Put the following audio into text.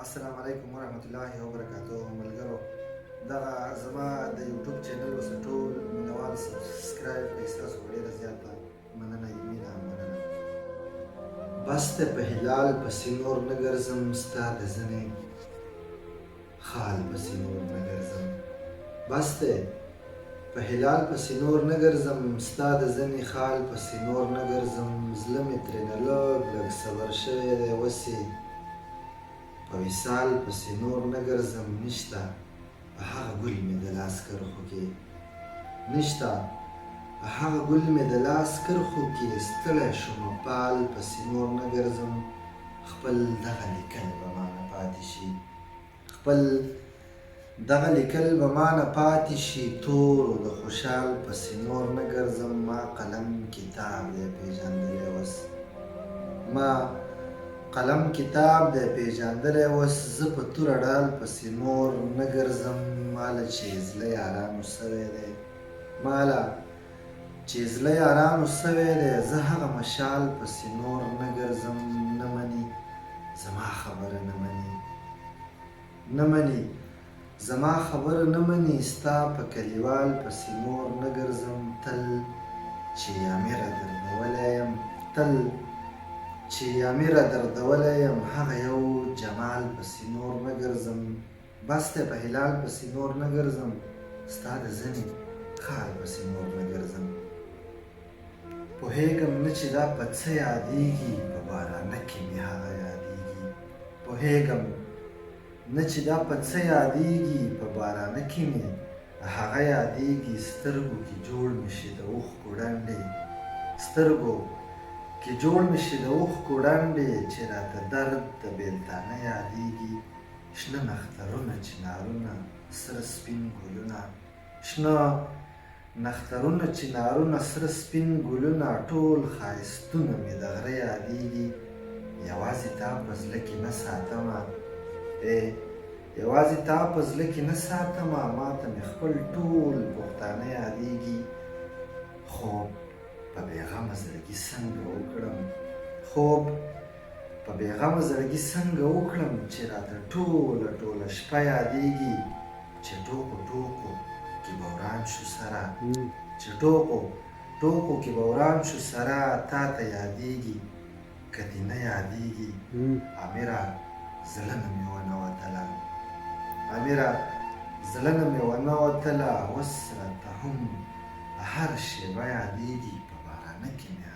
السلام علیکم ورحمت الله وبرکاتو ملګرو دغه زما د یوټیوب چینل اوس ټول مینوال سبسکرایب کړئ ستاسو ډېره زیاته مننه مینه مننه بس ته په هلال پسې نور نه ګرځم ستا د زنې خال پسې نور نه ګرځم بس ته په هلال پسې نور نه ګرځم ستا د زنې خال پسې نور نه ګرځم زړه مې ترېنه لږ لږ صبر شوی دی وسې په وصال پسې نور نه ګرځم نشته په هغه ګل مې د لاس کرښو کې نشته په هغه ګل مې د لاس کرښو کې ستړی شومه پال پسې نور نه ګرځم خپل دغه لیکل به مانه پاتې شي خپل دغه لیکل به مانه پاتې شي تورو د خوشحال پسې نور نه ګرځم ما قلم کتاب دی پېژندلی اوس ما قلم کتاب دی پیژندلی اوس زه په توره ډال پسې نور نه ګرځم ماله چې زړه یارانو سوی دی ماله چې زړه یارانو سوی دی زه هغه مشال پسې نور نه ګرځم نه مني زما خبره نه مني نه مني زما خبره نه مني ستا په کلیوال پسې نور نه ګرځم تل چې امیره دردولی یم تل چې امیره دردولی یم هغه یو جمال پسې نور نه ګرځم بس دی په هلال پسې نور نه ګرځم ستا د زنې خال پسې نور نه ګرځم پوهېږم نه چې دا په څه یادېږي په بارانه کې مې هغه یادېږي پوهېږم نه چې دا په څه یادېږي په بارانه کې مې هغه یادېږي سترګو کې جوړ مې شي د اوښکو ډنډې سترګو کې جوړ مې شي د اوښکو ډنډې چې راته درد د بېلتانه یادېږي شنه نخترونه چنارونه سره سپین ګلونه شنه نخترونه چنارونه سره سپین ګلونه ټول ښایستونه مې د غره یادېږي یوازې تا په زړه کې نه ساتمه یوازې تا په زړه کې نه ساتمه ماته مې خپل ټول پښتانه یادېږي خوب په بېغمه زړګي څنګه وکړم خوب په بېغمه زړګي څنګه وکړم چې راته ټوله ټوله شپه یادېږي چې ټوکو ټوکو کې به وران شو سره چې ټوکو ټوکو کې به وران شو سره تا ته یادېږي که دې نه یادېږي امیره زړه نه مې ونه وتله امیره زړه نه مې ونه وتله اوس راته هم هر شېبه یادېږي په بارانه کې مې